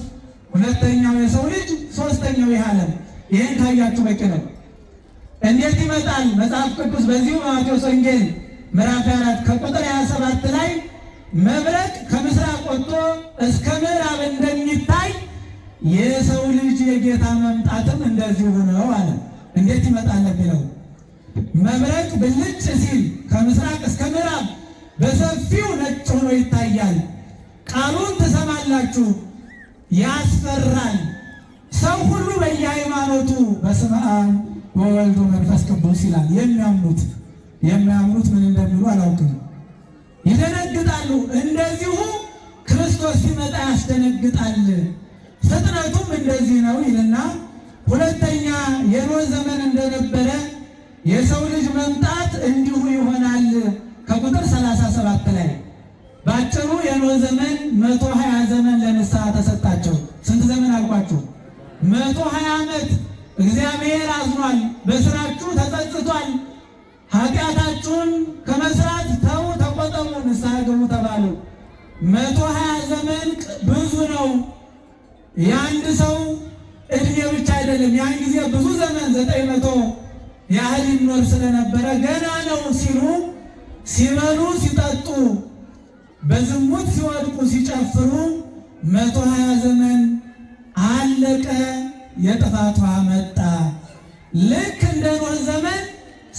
ሁለተኛው የሰው ልጅ፣ ሦስተኛው ይህ ዓለም። ይህን ካያችሁ በቂ ነው። እንዴት ይመጣል? መጽሐፍ ቅዱስ በዚሁ በማቴዎስ ወንጌል ምዕራፍ 4 ከቁጥር 27 ላይ መብረቅ ከምስራቅ ወጥቶ እስከ ምዕራብ እንደሚታይ የሰው ልጅ የጌታ መምጣትም እንደዚሁ ነው አለ። እንዴት ይመጣል የሚለው መብረቅ ብልጭ ሲል ከምስራቅ እስከ ምዕራብ በሰፊው ነጭ ሆኖ ይታያል። ቃሉን ትሰማላችሁ፣ ያስፈራል። ሰው ሁሉ በየሃይማኖቱ በስመ አብ ወወልድ ወመንፈስ ቅዱስ ይላል። የሚያምኑት ምን እንደሚሉ አላውቅም፣ ይደነግጣሉ። እንደዚሁ ክርስቶስ ሲመጣ ያስደነግጣል። ፍጥነቱም እንደዚህ ነው ይልና ሁለተኛ የኖህ ዘመን እንደነበረ የሰው ልጅ መምጣት እንዲሁ ይሆናል። ከቁጥር 37 ላይ ባጭሩ የኖህ ዘመን 120 ዘመን ለንስሐ ተሰጣቸው። ስንት ዘመን አልኳችሁ? 120 ዓመት። እግዚአብሔር አዝኗል፣ በስራችሁ ተጸጽቷል፣ ኃጢአታችሁን ከመስራት ተው፣ ተቆጠቡ፣ ንስሐ ግቡ ተባሉ። 120 ዘመን ብዙ ነው። የአንድ ሰው እድሜ ብቻ አይደለም። ያን ጊዜ ብዙ ዘመን 900 ያህል ይኖር ስለነበረ ገና ነው ሲሉ ሲበሉ ሲጠጡ በዝሙት ሲወድቁ ሲጨፍሩ 120 ዘመን አለቀ። የጥፋት ውሃ መጣ። ልክ እንደ ኖህ ዘመን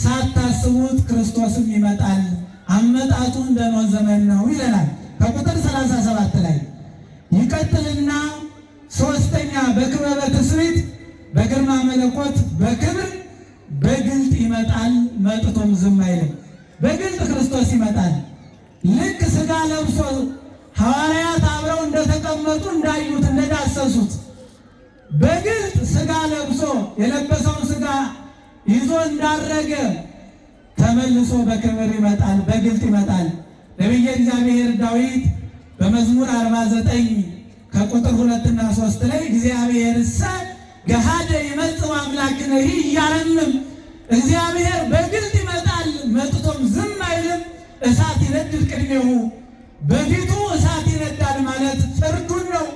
ሳታስቡት ክርስቶስም ይመጣል። አመጣጡ እንደ ኖህ ዘመን ነው ይለናል ከቁጥር 37 ላይ ይቀጥልና ሶስተኛ በክበበ ትስብእት በግርማ መለኮት በክብር በግልጥ ይመጣል፣ መጥቶም ዝም አይልም። በግልጥ ክርስቶስ ይመጣል። ልክ ሥጋ ለብሶ ሐዋርያት አብረው እንደተቀመጡ እንዳዩት እንደዳሰሱት በግልጥ ሥጋ ለብሶ የለበሰውን ሥጋ ይዞ እንዳረገ ተመልሶ በክብር ይመጣል፣ በግልጥ ይመጣል። ነቢየ እግዚአብሔር ዳዊት በመዝሙር 49 ከቁጥር 2 እና 3 ላይ እግዚአብሔርሰ ገሃደ ይመጽእ አምላክነ ኢያረምም፣ እግዚአብሔር በግልጥ ይመጣል መጥቶም ዝም አይልም። እሳት ይነድድ ቅድሜሁ፣ በፊቱ እሳት ይነዳል ማለት ፍርዱን ነው።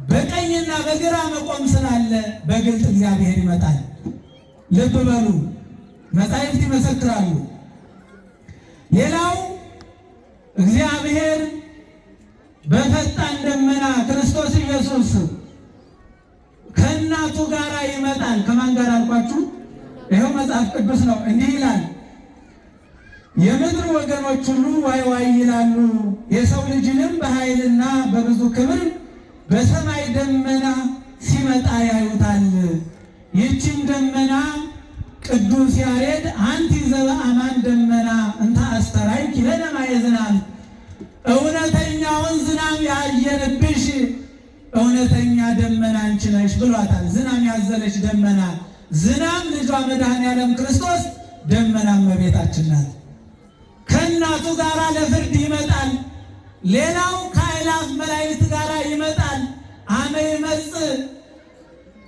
በቀኝና በግራ መቆም ስላለ በግልጥ እግዚአብሔር ይመጣል። ልብ በሉ፣ መጻሕፍት ይመሰክራሉ። ሌላው እግዚአብሔር በፈጣን ደመና ክርስቶስ ኢየሱስ ከእናቱ ጋር ይመጣል። ከማን ጋር አልኳችሁ? ይኸው መጽሐፍ ቅዱስ ነው። እንዲህ ይላል፣ የምድር ወገኖች ሁሉ ዋይ ዋይ ይላሉ፣ የሰው ልጅንም በኃይልና በብዙ ክብር በሰማይ ደመና ሲመጣ ያዩታል። ይህችን ደመና ቅዱስ ያሬድ አንቲ ዘበአማን ደመና እንተ አስተርአይኪ ለነ ማየ ዝናም፣ እውነተኛውን ዝናም ያየንብሽ እውነተኛ ደመና አንቺ ነሽ ብሏታል። ዝናም ያዘለች ደመና፣ ዝናም ልጇ መድኃኔዓለም ክርስቶስ፣ ደመናም እመቤታችን ናት። ከእናቱ ጋር ለፍርድ ይመጣል። ሌላው ከአእላፍ መላእክት ጋር ይመጣል። አመ ይመጽእ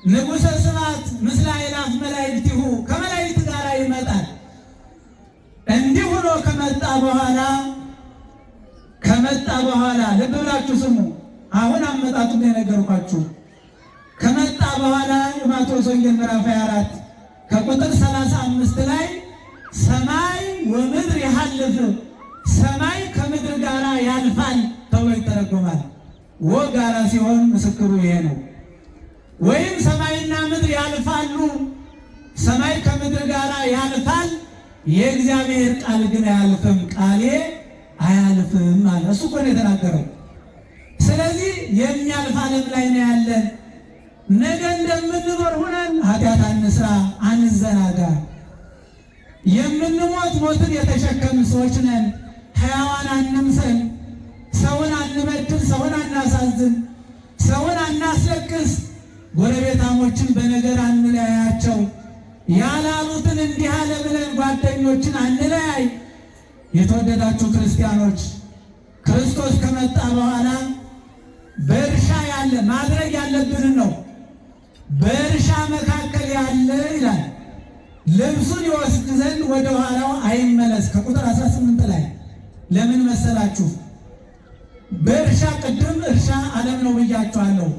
ንጉሠ ስብሐት ምስለ አእላፍ መላእክቲሁ፣ ከመላእክት ጋር ይመጣል። እንዲህ ሆኖ ከመጣ በኋላ ልብ ብላችሁ ስሙ። አሁን አመጣጡን የነገርኳችሁ ከመጣ በኋላ የማቴዎስ ወንጌል ምዕራፍ 24 ከቁጥር 35 ላይ ሰማይ ወምድር ያልፍ፣ ሰማይ ከምድር ጋር ያልፋል ተብሎ ይተረጎማል። ወጋራ ሲሆን ምስክሩ ይሄ ነው። ወይም ሰማይና ምድር ያልፋሉ፣ ሰማይ ከምድር ጋር ያልፋል፣ የእግዚአብሔር ቃል ግን አያልፍም፣ ቃሌ አያልፍም አለ። እሱ እኮ ነው የተናገረው። ስለዚህ የሚያልፍ ዓለም ላይ ነው ያለን። ነገ እንደምንኖር ሁነን ኃጢአት አንስራ፣ አንዘናጋ። የምንሞት ሞትን የተሸከምን ሰዎች ነን። ሕያዋን አንምሰል። ሰውን አንበድል፣ ሰውን አናሳዝን፣ ሰውን አናስለቅስ። ጎረቤታሞችን በነገር አንለያያቸው። ያላሉትን እንዲህ አለ ብለን ጓደኞችን አንለያይ። የተወደዳችሁ ክርስቲያኖች፣ ክርስቶስ ከመጣ በኋላ በእርሻ ያለ ማድረግ ያለብንን ነው። በእርሻ መካከል ያለ ይላል ልብሱን ይወስድ ዘንድ ወደ ኋላው አይመለስ። ከቁጥር 18 ላይ ለምን መሰላችሁ? በእርሻ ቅድም እርሻ ዓለም ነው ብያችኋለሁ።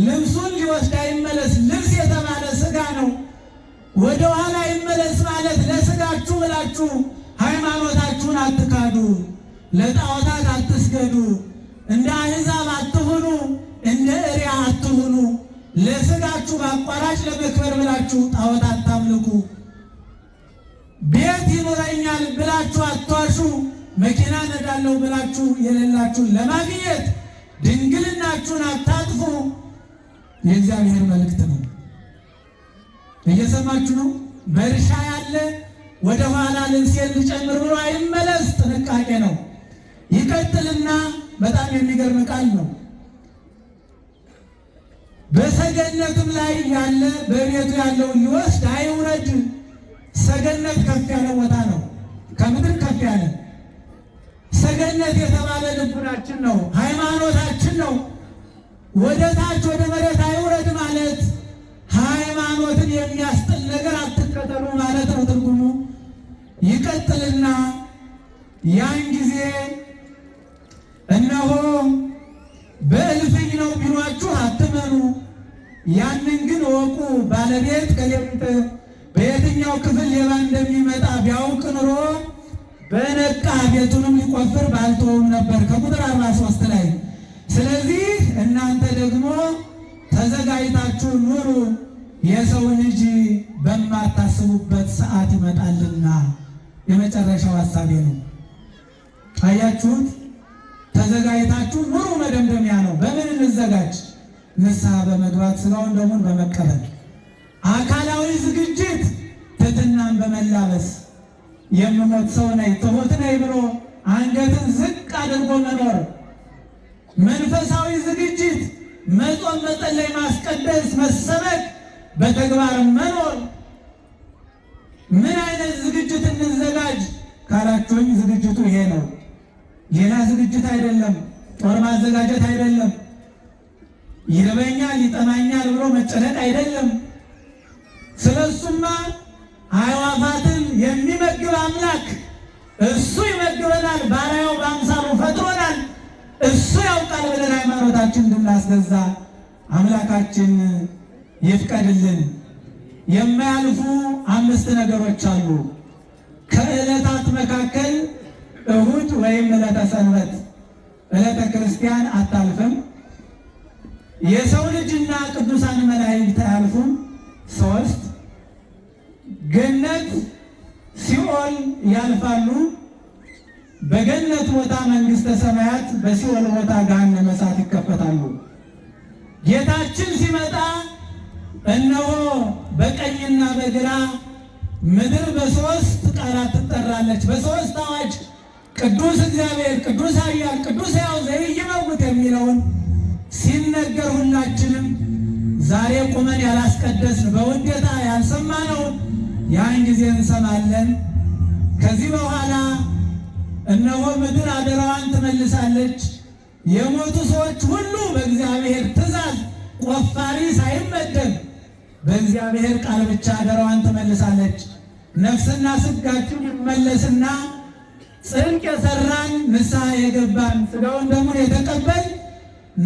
ልብሱን ሊወስድ አይመለስ። ልብስ የተባለ ሥጋ ነው። ወደ ኋላ አይመለስ ማለት ለሥጋችሁ ብላችሁ ሃይማኖታችሁን አትካዱ፣ ለጣዖታት አትስገዱ፣ እንደ አሕዛብ አትሁኑ፣ እንደ እሪያ አትሁኑ። ለሥጋችሁ በአቋራጭ ለመክበር ብላችሁ ጣዖት አታምልኩ። ቤት ይኖረኛል ብላችሁ አትዋሹ። መኪና ነዳለሁ ብላችሁ የሌላችሁን ለማግኘት ድንግልናችሁን አታጥፉ። የእግዚአብሔር መልእክት ነው። እየሰማችሁ ነው? በእርሻ ያለ ወደ ኋላ ልብሴን ልጨምር ብሎ አይመለስ። ጥንቃቄ ነው። ይቀጥልና በጣም የሚገርም ቃል ነው። በሰገነትም ላይ ያለ በቤቱ ያለውን ሊወስድ አይውረድ። ሰገነት ከፍ ያለ ቦታ ነው፣ ከምድር ከፍ ያለ። ሰገነት የተባለ ልቡናችን ነው፣ ሃይማኖታችን ነው። ወደ ታች ወደ መሬት አይውረድ ማለት ሃይማኖትን የሚያስጥል ነገር አትከተሉ ማለት ነው ትርጉሙ። ይቀጥልና ያን ጊዜ እነሆ በእልፍኝ ነው ቢሏችሁ አትመኑ፣ ያንን ግን እወቁ። ባለቤት ከሌሊት በየትኛው ክፍል ሌባ እንደሚመጣ ቢያውቅ ኑሮ በነቃ ቤቱንም ሊቆፍር ባልተወም ነበር። ከቁጥር 43 ላይ ስለዚህ እናንተ ደግሞ ተዘጋጅታችሁ ኑሩ፣ የሰው ልጅ በማታስቡበት ሰዓት ይመጣልና። የመጨረሻው ሐሳቤ ነው። አያችሁት? ተዘጋጅታችሁ ኑሩ መደምደሚያ ነው። በምን እንዘጋጅ። ንስሐ በመግባት ሥጋውን ደሙን በመቀበል አካላዊ ዝግጅት ትሕትናን በመላበስ የምሞት ሰው ነኝ ትሑት ነኝ ብሎ አንገትን ዝቅ አድርጎ መኖር። መንፈሳዊ ዝግጅት መጾም፣ መጸለይ፣ ማስቀደስ፣ መሰበክ፣ በተግባር መኖር። ምን አይነት ዝግጅት እንዘጋጅ ካላችሁኝ ዝግጅቱ ይሄ ነው። ሌላ ዝግጅት አይደለም። ጦር ማዘጋጀት አይደለም። ይርበኛል ይጠማኛል ብሎ መጨነቅ አይደለም። ስለሱማ አዕዋፋትን የሚመግብ አምላክ እሱ ይመግበናል። ባሪያው በአምሳሉ ፈጥሮናል። እሱ ያውቃል ብለን ሃይማኖታችን እንድናስገዛ አምላካችን ይፍቀድልን። የማያልፉ 5 ነገሮች አሉ። ከዕለታት መካከል እሁድ ወይም ዕለተ ሰንበት፣ ዕለተ ክርስቲያን አታልፍም። የሰው ልጅና ቅዱሳን መላእክት አያልፉም። 3 ገነት ሲኦል ያልፋሉ። በገነት ቦታ መንግሥተ ሰማያት፣ በሲኦል ቦታ ገሃነመ እሳት ይከፈታሉ። ጌታችን ሲመጣ እነሆ በቀኝና በግራ ምድር በ3 ቃላት ትጠራለች። በ3 አዋጅ ቅዱስ እግዚአብሔር፣ ቅዱስ ኃያል፣ ቅዱስ ሕያው ዘኢይመውት የሚለውን ሲነገር ሁላችንም ዛሬ ቁመን ያላስቀደስን በውዴታ ያልሰማነውን ያን ጊዜ እንሰማለን። ከዚህ በኋላ እነሆ ምድር አደራዋን ትመልሳለች። የሞቱ ሰዎች ሁሉ በእግዚአብሔር ትእዛዝ ቆፋሪ ሳይመደብ በእግዚአብሔር ቃል ብቻ አደራዋን ትመልሳለች። ነፍስና ስጋችን ይመለስና ጽድቅ የሰራን ንስሐ የገባን ሥጋውን ደሙን የተቀበል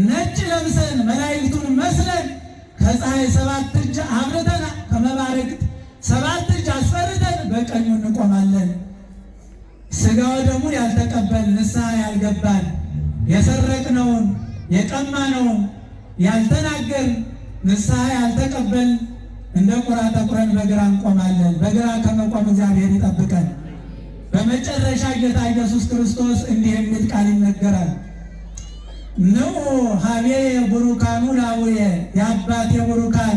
ነጭ ለብሰን መላእክቱን መስለን ከፀሐይ 7 እጅ አብርተን ከመባረክት 7 እጅ አስፈርተን በቀኙ እንቆማለን። ሥጋው ደሙን ያልተቀበል ንስሐ ያልገባን የሰረቅነውን የቀማነውን ያልተናገር ንስሐ ያልተቀበል እንደ ቁራ ተቁረን በግራ እንቆማለን። በግራ ከመቆም እግዚአብሔር ይጠብቀን። በመጨረሻ ጌታ ኢየሱስ ክርስቶስ እንዲህ የሚል ቃል ይነገራል። ንዑ ሀቤ ቡሩካኑ ላቡየ፣ የአባቴ ቡሩካን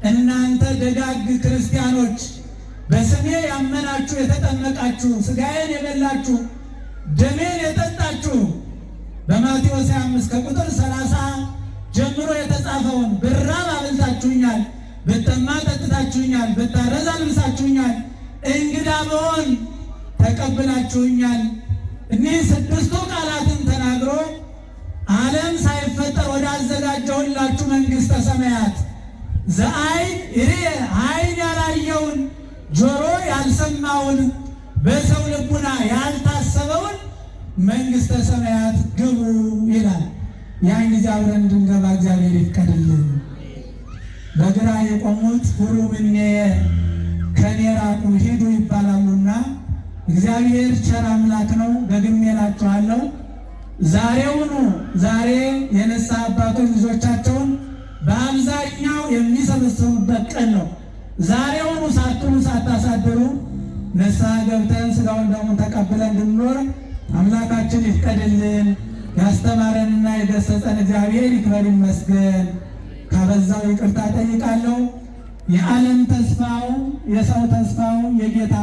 እናንተ ደጋግ ክርስቲያኖች በስሜ ያመናችሁ የተጠመቃችሁ ሥጋዬን የበላችሁ ደሜን የጠጣችሁ በማቴዎስ 5 ከቁጥር 30 ጀምሮ የተጻፈውን ብራብ አብልታችሁኛል፣ ብጠማ ጠጥታችሁኛል፣ ብታረዝ አልብሳችሁኛል፣ እንግዳ ብሆን ተቀብላችሁኛል። እኒህ 6ቱ ቃላትን ተናግሮ ዓለም ሳይፈጠር ወዳዘጋጀሁላችሁ መንግሥተ ሰማያት ዘአይን ርየ ዓይን ያላየውን ጆሮ ያልሰማውን በሰው ልቡና ያልታሰበውን መንግሥተ ሰማያት ግቡ ይላል። ያን ጊዜ አብረን እንድንገባ እግዚአብሔር ይፍቀድልን። በግራ የቆሙት ሁሩ እምኔየ ከኔ ራቁ ሂዱ ይባላሉና እግዚአብሔር ቸር አምላክ ነው። ደግሜ እላችኋለሁ ዛሬውኑ ዛሬ የንስሐ አባቶች ልጆቻቸውን በአብዛኛው የሚሰበስቡበት ቀን ነው። ዛሬውኑ ሳትሉ ሳታሳድሩ ንስሐ ገብተን ሥጋውን ደሙን ተቀብለን እንድንኖር አምላካችን ይፍቀድልን። ያስተማረንና የገሰጸን እግዚአብሔር ይክበር ይመስገን። ካበዛው ይቅርታ ጠይቃለሁ። የዓለም ተስፋው የሰው ተስፋው የጌታ